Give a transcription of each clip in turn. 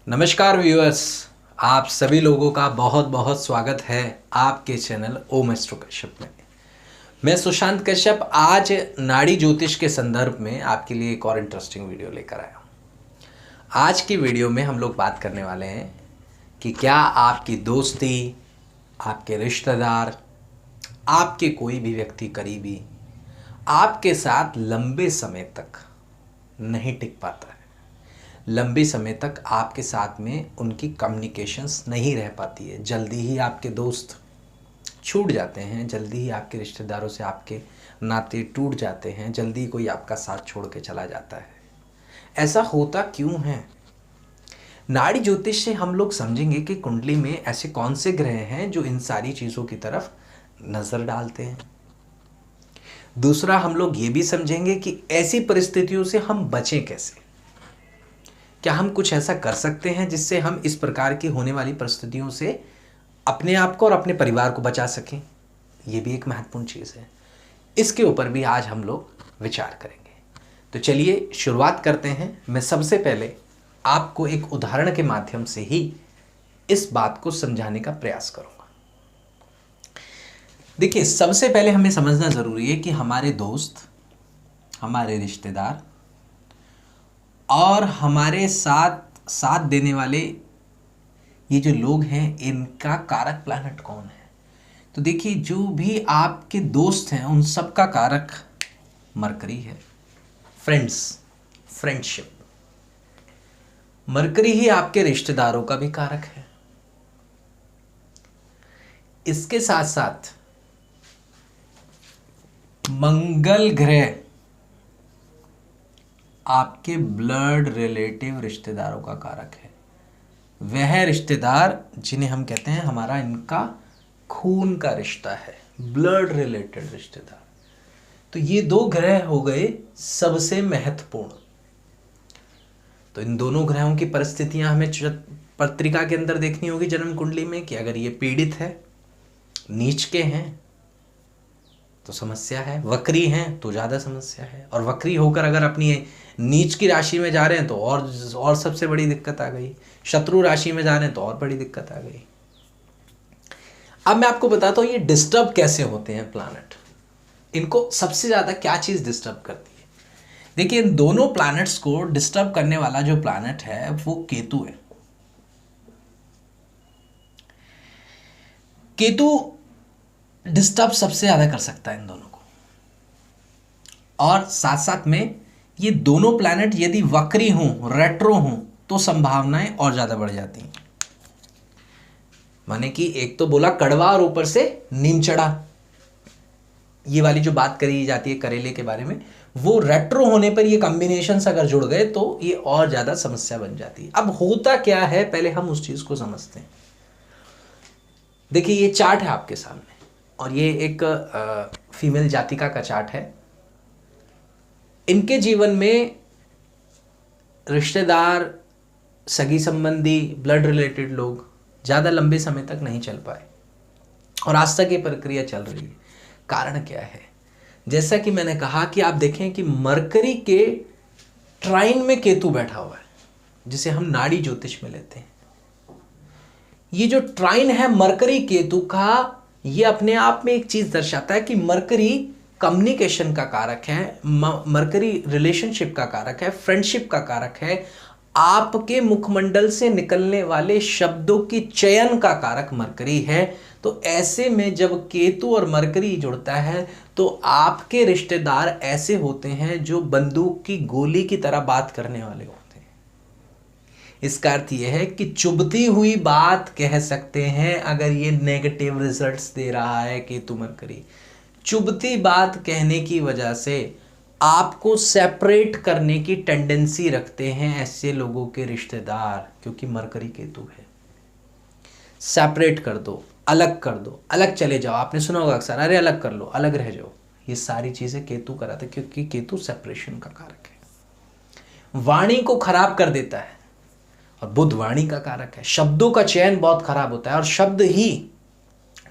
नमस्कार व्यूअर्स, आप सभी लोगों का बहुत बहुत स्वागत है आपके चैनल ओम एस्ट्रो कश्यप में। मैं सुशांत कश्यप आज नाड़ी ज्योतिष के संदर्भ में आपके लिए एक और इंटरेस्टिंग वीडियो लेकर आया हूँ। आज की वीडियो में हम लोग बात करने वाले हैं कि क्या आपकी दोस्ती, आपके रिश्तेदार, आपके कोई भी व्यक्ति करीबी आपके साथ लंबे समय तक नहीं टिक पाता है, लंबे समय तक आपके साथ में उनकी कम्युनिकेशंस नहीं रह पाती है। जल्दी ही आपके दोस्त छूट जाते हैं, जल्दी ही आपके रिश्तेदारों से आपके नाते टूट जाते हैं, जल्दी कोई आपका साथ छोड़ के चला जाता है। ऐसा होता क्यों है? नाड़ी ज्योतिष से हम लोग समझेंगे कि कुंडली में ऐसे कौन से ग्रह हैं जो इन सारी चीज़ों की तरफ नज़र डालते हैं। दूसरा, हम लोग ये भी समझेंगे कि ऐसी परिस्थितियों से हम बचें कैसे। क्या हम कुछ ऐसा कर सकते हैं जिससे हम इस प्रकार की होने वाली परिस्थितियों से अपने आप को और अपने परिवार को बचा सकें? ये भी एक महत्वपूर्ण चीज़ है। इसके ऊपर भी आज हम लोग विचार करेंगे। तो चलिए शुरुआत करते हैं। मैं सबसे पहले आपको एक उदाहरण के माध्यम से ही इस बात को समझाने का प्रयास करूंगा। देखिए, सबसे पहले हमें समझना ज़रूरी है कि हमारे दोस्त, हमारे रिश्तेदार और हमारे साथ साथ देने वाले ये जो लोग हैं, इनका कारक प्लैनेट कौन है। तो देखिए, जो भी आपके दोस्त हैं उन सब का कारक मरकरी है। फ्रेंडशिप, मरकरी ही आपके रिश्तेदारों का भी कारक है। इसके साथ साथ मंगल ग्रह आपके ब्लड रिलेटिव रिश्तेदारों का कारक है। वह रिश्तेदार जिन्हें हम कहते हैं हमारा इनका खून का रिश्ता है, ब्लड रिलेटेड रिश्तेदार। तो ये दो ग्रह हो गए सबसे महत्वपूर्ण। तो इन दोनों ग्रहों की परिस्थितियां हमें पत्रिका के अंदर देखनी होगी जन्म कुंडली में कि अगर ये पीड़ित है, नीच के हैं तो समस्या है, वक्री हैं तो ज़्यादा समस्या है, और वक्री होकर अगर अपनी नीच की राशि में जा रहे हैं तो और सबसे बड़ी दिक्कत आ गई। शत्रु राशि में जा रहे हैं तो और बड़ी दिक्कत आ गई। अब मैं आपको बताता हूँ ये डिस्टर्ब कैसे होते हैं प्लैनेट। इनको सबसे ज़्यादा क्या चीज़ डिस्टर्ब करती है? देखिए, इन दोनों प्लैनेट्स को डिस्टर्ब करने वाला जो प्लैनेट है वो केतु है। केतु डिस्टर्ब सबसे ज़्यादा कर सकता है इन दोनों को। और साथ साथ में ये दोनों प्लैनेट यदि वक्री हों, रेट्रो हों, तो संभावनाएं और ज़्यादा बढ़ जाती हैं। माने कि एक तो बोला कड़वा और ऊपर से नीम चढ़ा, ये वाली जो बात करी जाती है करेले के बारे में, वो रेट्रो होने पर ये कॉम्बिनेशंस अगर जुड़ गए तो ये और ज़्यादा समस्या बन जाती है। अब होता क्या है, पहले हम उस चीज़ को समझते हैं। देखिए, ये चार्ट है आपके सामने और ये एक फीमेल जातिका का चार्ट है। इनके जीवन में रिश्तेदार, सगी संबंधी, ब्लड रिलेटेड लोग ज़्यादा लंबे समय तक नहीं चल पाए और आज तक ये प्रक्रिया चल रही है। कारण क्या है? जैसा कि मैंने कहा कि आप देखें कि मरकरी के ट्राइन में केतु बैठा हुआ है, जिसे हम नाड़ी ज्योतिष में लेते हैं। ये जो ट्राइन है मरकरी केतु का, ये अपने आप में एक चीज़ दर्शाता है कि मरकरी कम्युनिकेशन का कारक है, मरकरी रिलेशनशिप का कारक है, फ्रेंडशिप का कारक है, आपके मुखमंडल से निकलने वाले शब्दों की चयन का कारक मरकरी है। तो ऐसे में जब केतु और मरकरी जुड़ता है तो आपके रिश्तेदार ऐसे होते हैं जो बंदूक की गोली की तरह बात करने वाले होते हैं। इसका अर्थ यह है कि चुभती हुई बात कह सकते हैं अगर ये नेगेटिव रिजल्ट्स दे रहा है केतु मरकरी। चुभती बात कहने की वजह से आपको सेपरेट करने की टेंडेंसी रखते हैं ऐसे लोगों के रिश्तेदार, क्योंकि मरकरी केतु है। सेपरेट कर दो, अलग कर दो, अलग चले जाओ। आपने सुना होगा अक्सर, अरे अलग कर लो, अलग रह जाओ। ये सारी चीज़ें केतु कराते, क्योंकि केतु सेपरेशन का कारक है, वाणी को खराब कर देता है। और बुध वाणी का कारक है, शब्दों का चयन बहुत खराब होता है। और शब्द ही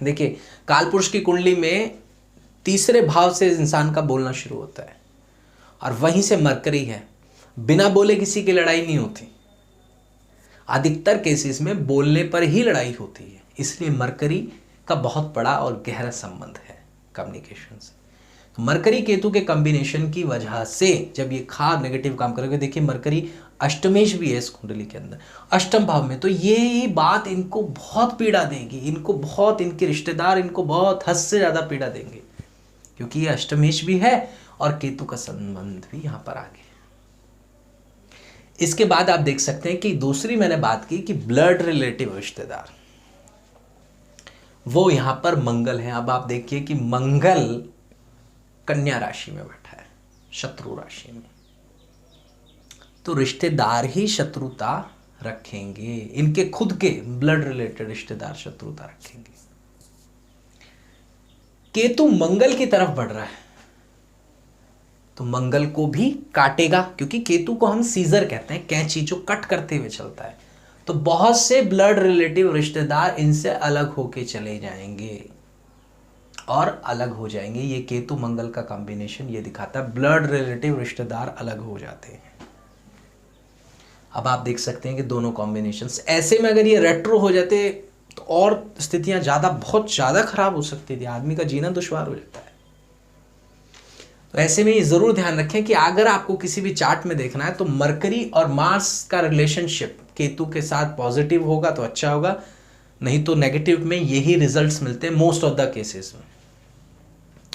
देखिए, कालपुरुष की कुंडली में तीसरे भाव से इंसान का बोलना शुरू होता है और वहीं से मरकरी है। बिना बोले किसी की लड़ाई नहीं होती। अधिकतर केसेस में बोलने पर ही लड़ाई होती है, इसलिए मरकरी का बहुत बड़ा और गहरा संबंध है कम्युनिकेशन से। तो मरकरी केतु के कॉम्बिनेशन की वजह से जब ये खास नेगेटिव काम करेगा, देखिए मरकरी अष्टमेश भी है इस कुंडली के अंदर, अष्टम भाव में, तो ये बात इनको बहुत पीड़ा देगी, इनको बहुत, इनके रिश्तेदार इनको बहुत हद से ज़्यादा पीड़ा देंगे, क्योंकि ये अष्टमेश भी है और केतु का संबंध भी यहाँ पर आ गया। इसके बाद आप देख सकते हैं कि दूसरी मैंने बात की कि ब्लड रिलेटिव रिश्तेदार, वो यहां पर मंगल है। अब आप देखिए कि मंगल कन्या राशि में बैठा है, शत्रु राशि में, तो रिश्तेदार ही शत्रुता रखेंगे, इनके खुद के ब्लड रिलेटेड रिश्तेदार शत्रुता रखेंगे। केतु मंगल की तरफ बढ़ रहा है तो मंगल को भी काटेगा, क्योंकि केतु को हम सीजर कहते हैं, कैंची जो कट करते हुए चलता है। तो बहुत से ब्लड रिलेटिव रिश्तेदार इनसे अलग होके चले जाएंगे और अलग हो जाएंगे। ये केतु मंगल का कॉम्बिनेशन ये दिखाता है, ब्लड रिलेटिव रिश्तेदार अलग हो जाते हैं। अब आप देख सकते हैं कि दोनों कॉम्बिनेशंस, ऐसे में अगर ये रेट्रो हो जाते तो और स्थितियां बहुत ज़्यादा खराब हो सकती थी, आदमी का जीना दुश्वार हो जाता है। तो ऐसे में ये ज़रूर ध्यान रखें कि अगर आपको किसी भी चार्ट में देखना है तो मरकरी और मार्स का रिलेशनशिप केतु के साथ पॉजिटिव होगा तो अच्छा होगा, नहीं तो नेगेटिव में यही रिजल्ट्स मिलते हैं मोस्ट ऑफ द केसेस में।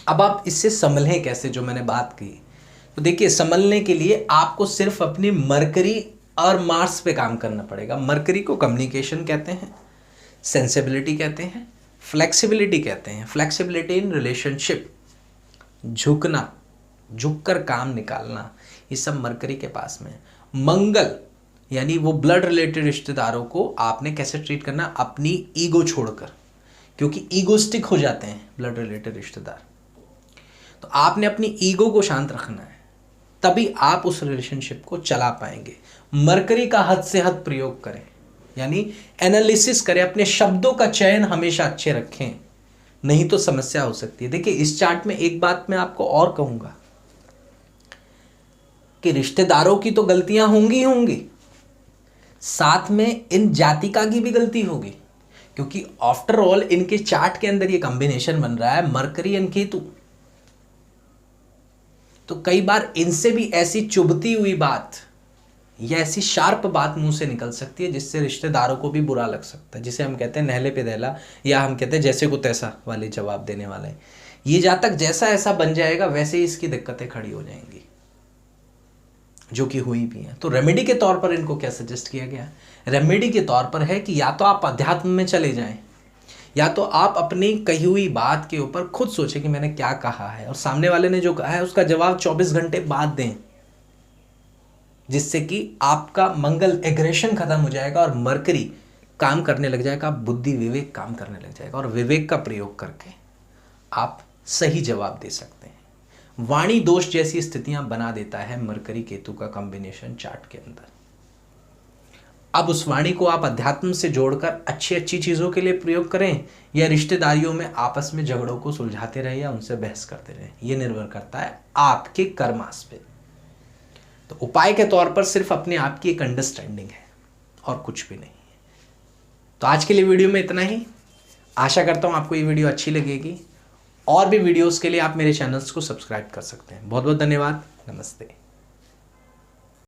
अब आप इससे संभलें कैसे, जो मैंने बात की, तो देखिए संभलने के लिए आपको सिर्फ अपनी मरकरी और मार्स पे काम करना पड़ेगा। मरकरी को कम्युनिकेशन कहते हैं, सेंसिबिलिटी कहते हैं, फ्लेक्सिबिलिटी कहते हैं। फ्लेक्सिबिलिटी इन रिलेशनशिप, झुकना, झुककर काम निकालना, ये सब मरकरी के पास में है। मंगल यानी वो ब्लड रिलेटेड रिश्तेदारों को आपने कैसे ट्रीट करना, अपनी ईगो छोड़कर, क्योंकि ईगोस्टिक हो जाते हैं ब्लड रिलेटेड रिश्तेदार। तो आपने अपनी ईगो को शांत रखना है, तभी आप उस रिलेशनशिप को चला पाएंगे। मरकरी का हद से हद प्रयोग करें, यानी एनालिसिस करें, अपने शब्दों का चयन हमेशा अच्छे रखें, नहीं तो समस्या हो सकती है। देखिए इस चार्ट में एक बात मैं आपको और कहूंगा कि रिश्तेदारों की तो गलतियां होंगी होंगी, साथ में इन जातिका की भी गलती होगी, क्योंकि आफ्टर ऑल इनके चार्ट के अंदर ये कॉम्बिनेशन बन रहा है मरकरी एंड केतु। तो कई बार इनसे भी ऐसी चुभती हुई बात या ऐसी शार्प बात मुंह से निकल सकती है जिससे रिश्तेदारों को भी बुरा लग सकता है, जिसे हम कहते हैं नहले पे दहला, या हम कहते हैं जैसे को तैसा वाले जवाब देने वाले। ये जातक जैसा ऐसा बन जाएगा वैसे ही इसकी दिक्कतें खड़ी हो जाएंगी, जो कि हुई भी हैं। तो रेमेडी के तौर पर इनको क्या सजेस्ट किया गया, रेमेडी के तौर पर है कि या तो आप अध्यात्म में चले जाएं, या तो आप अपनी कही हुई बात के ऊपर खुद सोचें कि मैंने क्या कहा है और सामने वाले ने जो कहा है उसका जवाब 24 घंटे बाद दें, जिससे कि आपका मंगल एग्रेशन खत्म हो जाएगा और मरकरी काम करने लग जाएगा, बुद्धि विवेक काम करने लग जाएगा, और विवेक का प्रयोग करके आप सही जवाब दे सकते हैं। वाणी दोष जैसी स्थितियां बना देता है मरकरी केतु का कॉम्बिनेशन चार्ट के अंदर। अब उस वाणी को आप अध्यात्म से जोड़कर अच्छी अच्छी चीजों के लिए प्रयोग करें, या रिश्तेदारियों में आपस में झगड़ों को सुलझाते रहे या उनसे बहस करते रहे, ये निर्भर करता है आपके कर्मास पे। तो उपाय के तौर पर सिर्फ अपने आप की एक अंडरस्टैंडिंग है और कुछ भी नहीं है। तो आज के लिए वीडियो में इतना ही। आशा करता हूं आपको ये वीडियो अच्छी लगेगी। और भी वीडियोस के लिए आप मेरे चैनल्स को सब्सक्राइब कर सकते हैं। बहुत बहुत धन्यवाद। नमस्ते।